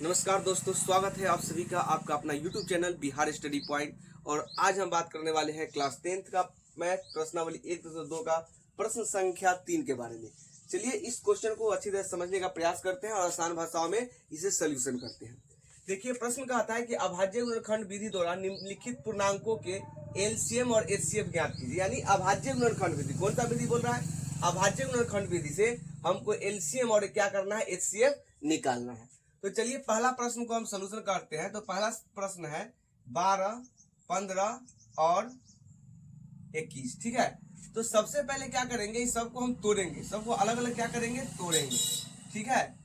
नमस्कार दोस्तों, स्वागत है आप सभी का आपका अपना YouTube channel Bihar study point. और आज हम बात करने वाले हैं क्लास 10th का मैथ प्रश्नावली 1.2 का प्रश्न संख्या 3 के बारे में। चलिए इस क्वेश्चन को अच्छी तरह समझने का प्रयास करते हैं और आसान भाषाओं में इसे सोल्यूशन करते हैं। देखिए प्रश्न कहता है कि अभाज्य गुणनखंड विधि द्वारा निम्नलिखित पूर्णांकों के एलसीएम और एचसीएफ ज्ञात कीजिए। यानी अभाज्य गुणनखंड विधि, कौन सा विधि बोल रहा है? अभाज्य गुणनखंड विधि से हमको एलसीएम और क्या करना है, एचसीएफ निकालना है। तो चलिए पहला प्रश्न को हम सोल्यूशन करते हैं। तो पहला प्रश्न है 12, 15 और 21। ठीक है, तो सबसे पहले क्या करेंगे, इस सबको हम तोड़ेंगे, सबको अलग अलग क्या करेंगे, तोड़ेंगे। ठीक है,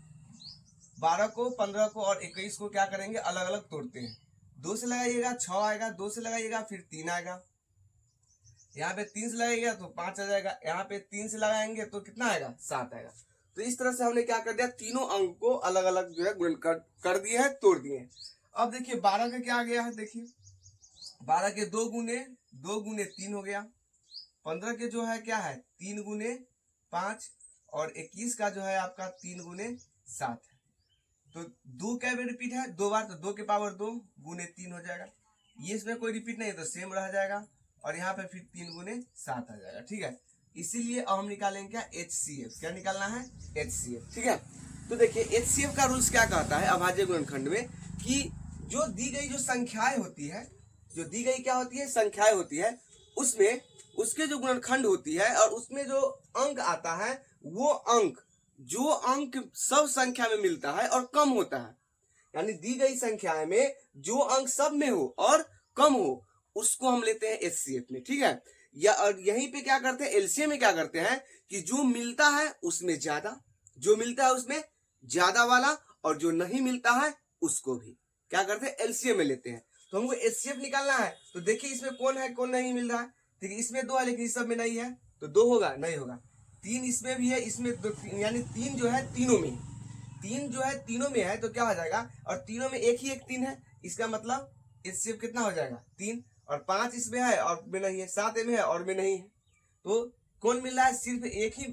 12 को, 15 को और 21 को क्या करेंगे, अलग अलग तोड़ते हैं। 2 से लगाइएगा 6 आएगा, 2 से लगाइएगा फिर 3 आएगा, यहाँ पे 3 से लगाइएगा तो 5 आ जाएगा, यहाँ पे 3 से लगाएंगे तो कितना आएगा, 7 आएगा। तो इस तरह से हमने क्या कर दिया, तीनों अंक को अलग अलग जो है गुणन कर दिए हैं, तोड़ दिए हैं। अब देखिए 12 का क्या आ गया है, देखिए 12 के 2 गुने 3 हो गया। 15 के जो है क्या है, 3 गुने 5 और 21 का जो है आपका 3 गुने 7 है। तो 2 क्या रिपीट है, 2 बार, तो 2 के पावर 2 गुने 3 हो जाएगा। ये इसमें कोई रिपीट नहीं है तो सेम रह जाएगा और यहाँ पे फिर 3 गुने 7 आ जाएगा। ठीक है, इसीलिए अब हम निकालेंगे क्या, एचसीएफ। क्या निकालना है, एचसीएफ। ठीक है, तो देखिए एचसीएफ का रूल्स क्या कहता है अभाज्य गुणनखंड में, कि जो दी गई जो संख्याएं होती है, जो दी गई क्या होती है, संख्याएं होती है, उसमें उसके जो गुणनखंड होती है और उसमें जो अंक आता है, वो अंक जो अंक सब संख्या में मिलता है और कम होता है, यानी दी गई संख्याएं में जो अंक सब में हो और कम हो, उसको हम लेते हैं एचसीएफ में। ठीक है, या और यहीं पे क्या करते हैं, एलसीएम में क्या करते हैं कि जो मिलता है उसमें ज्यादा, जो मिलता है उसमें ज्यादा वाला, और जो नहीं मिलता है उसको भी क्या करते हैं, एलसीएम में लेते हैं। तो हमको एचसीएफ निकालना है। तो देखिए इसमें कौन है, कौन नहीं मिल रहा है। ठीक है, इसमें 2 है लेकिन इस सब में नहीं है, तो 2 होगा, नहीं होगा। 3 इसमें भी है, इसमें 2, यानी 3 जो है तीनों में, 3 जो है तीनों में है, तो क्या हो जाएगा, और तीनों में एक ही एक 3 है, इसका मतलब एचसीएफ कितना हो जाएगा, 3। और 5 इसमें है और में नहीं है, 7 में है और में नहीं है। तो कौन मिल रहा है, सिर्फ एक ही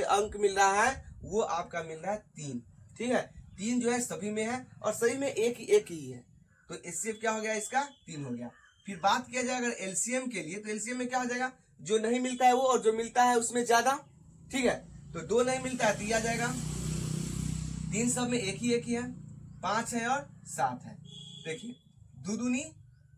अंक मिल रहा है, वो आपका मिल रहा है 3। ठीक है, 3 जो है सभी में है और सभी में एक ही है, तो एचसीएफ क्या हो गया, इसका 3 हो गया। फिर बात किया जाए अगर एलसीएम के लिए, तो एलसीएम में क्या हो जाएगा, जो नहीं मिलता है वो और जो मिलता है उसमें ज्यादा। ठीक है, तो 2 नहीं मिलता है तो ये आ जाएगा, 3 सब में एक ही है, 5 है और 7 है। देखिए 2 दूनी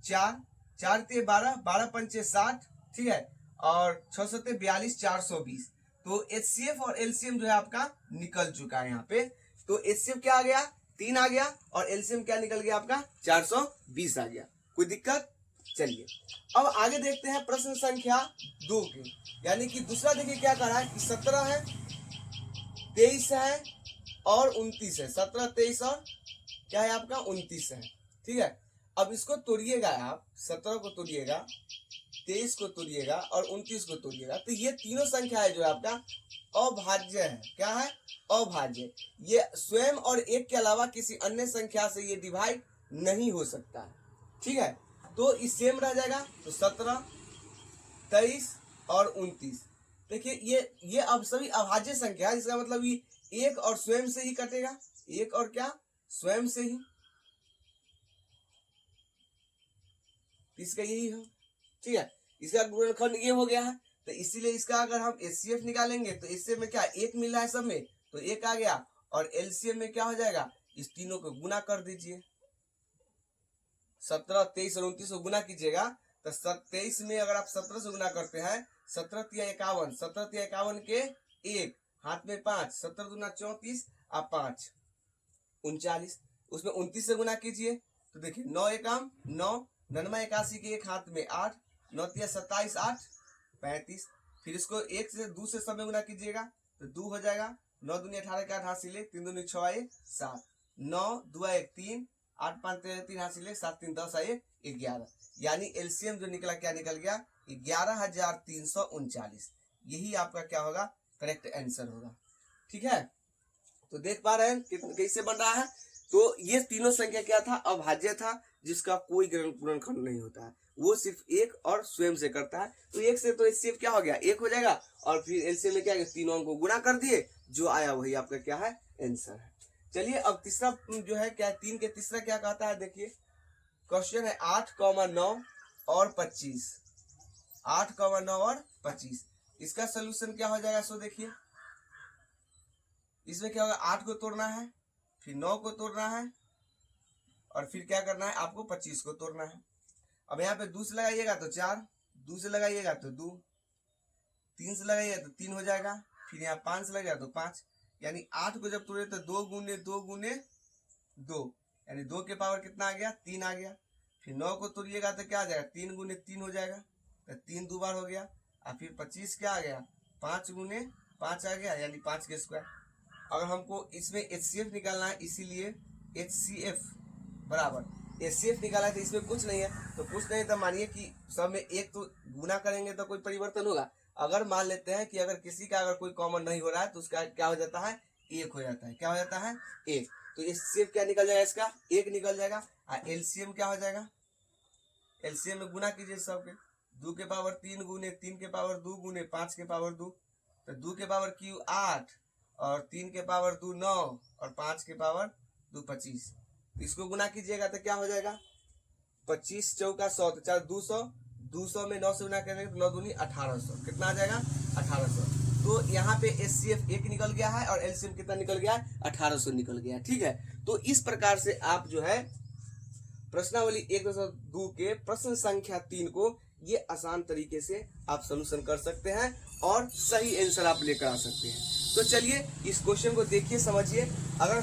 4, 4 ते 12, 12 पंचे 60। ठीक है, और 6 सत्ते 42, 420। तो एचसीएफ और एलसीएम जो है आपका निकल चुका है यहाँ पे। तो एचसीएफ क्या आ गया, 3 आ गया, और एलसीएम क्या निकल गया आपका, 420 आ गया। कोई दिक्कत? चलिए अब आगे देखते हैं प्रश्न संख्या 2 की। यानी कि दूसरा देखिए क्या कर रहा है कि 17 है, 23 है और 29 है। 17, 23 और क्या है आपका, 29 है। ठीक है, अब इसको तोड़िएगा आप, 17 को तोड़िएगा, 23 को तोड़िएगा और 29 को तोड़िएगा, तो ये तीनों संख्या है जो आपका अभाज्य है। क्या है, अभाज्य। ये स्वयं और एक के अलावा किसी अन्य संख्या से ये डिवाइड नहीं हो सकता है। ठीक है, तो इस सेम रह जाएगा। तो 17, 23 और 29, देखिए ये अब सभी अभाज्य संख्या है, जिसका मतलब ये एक और स्वयं से ही कटेगा, एक और क्या, स्वयं से ही, इसका यही है। ठीक है, इसका गुणनखंड ये हो गया है, तो इसीलिए इसका अगर हम एचसीएफ निकालेंगे तो इससे में क्या, एक मिल रहा है सब में, तो एक आ गया, और एलसीएम में क्या हो जाएगा, इस तीनों को गुना कर दीजिए। 17, 23 और 29 को गुना कीजिएगा, तो 23 में अगर आप 17 से गुना करते हैं, 17 तिया 51, 17 तिया 51 के 1, हाथ में 5, 17 दूना 34 और 5 39, उसमें 29 से गुना कीजिए, तो देखिए 9 एकम 9, 99 81 के 1 हाथ में 8, 9 तिया 27, 8 35। फिर इसको 1 से 2 से सब में गुना कीजिएगा तो 2 हो जाएगा। 9 दूनी 18 के 8 हासिले, 3 दूनी 6 आए 7, 9 2 1 3, 8 5 3 हासिले, 7 3 10 आए 11। यानी एलसीएम जो निकला, क्या निकल गया, 11,339। यही आपका क्या होगा, करेक्ट आंसर होगा। ठीक है, तो देख पा रहे हैं कैसे बन रहा है। तो ये तीनों संख्या क्या था, अभाज्य था, जिसका कोई गुणनखंड नहीं होता है, वो सिर्फ एक और स्वयं से करता है। तो एक से तो एचसीएफ क्या हो गया, एक हो जाएगा, और फिर एलसीएम में क्या, तीनों को गुणा कर दिए, जो आया वही आपका क्या है, आंसर है। चलिए अब तीसरा जो है क्या, 3 के तीसरा क्या कहता है, देखिए क्वेश्चन है 8, 9 और 25, 8, 9 और 25। इसका सोल्यूशन क्या हो जाएगा, सो देखिए इसमें क्या होगा, 8 को तोड़ना है, फिर 9 को तोड़ना है, और फिर क्या करना है आपको 25 को तोड़ना है। अब यहाँ पे 2 से लगाइएगा तो 4, 2 से लगाइएगा तो 2, 3 से लगाइएगा तो 3 हो जाएगा, फिर यहाँ 5 से लगाएगा तो 5, यानी 8 को जब तोड़े तो 2 गुने 2 गुने 2, यानी 2 के पावर कितना आ गया, 3 आ गया। फिर 9 को तोड़िएगा तो क्या आ जाएगा, 3 गुने 3 हो जाएगा, तो 3 2 बार हो गया। और फिर 25 क्या आ गया, 5 गुने 5 आ गया, यानी 5 के स्क्वायर। अगर हमको इसमें HCF निकालना है, इसीलिए HCF बराबर HCF निकाला है, तो इसमें कुछ नहीं है, तो कुछ नहीं तो मानिए कि सब में एक तो गुना करेंगे तो कोई परिवर्तन होगा। अगर मान लेते हैं कि अगर किसी का अगर कोई कॉमन नहीं हो रहा है तो उसका क्या हो जाता है, 1 हो जाता है। क्या हो जाता है, 1। तो HCF क्या निकल जाएगा, इसका 1 निकल जाएगा। और LCM क्या हो जाएगा, LCM में गुना कीजिए सबके, 2 के पावर 3 गुने 3 के पावर 2 गुने 5 के पावर 2, तो 2 के पावर क्यू 8 और 3 के पावर 2 9 और 5 के पावर 2 25। इसको गुना कीजिएगा तो क्या हो जाएगा, 25 चौका 100, तो 4 200, 200 में 9 से गुना करेंगे तो 9 दूनी 1800, कितना आ जाएगा 1800। तो यहाँ पे HCF 1 निकल गया है और LCM कितना निकल गया है, 1800 निकल गया है। ठीक है, तो इस प्रकार से आप जो है प्रश्नावली 1.2 के प्रश्न संख्या 3 को ये आसान तरीके से आप सॉल्यूशन कर सकते हैं और सही आंसर आप लेकर आ सकते हैं। तो चलिए इस क्वेश्चन को देखिए, समझिए। अगर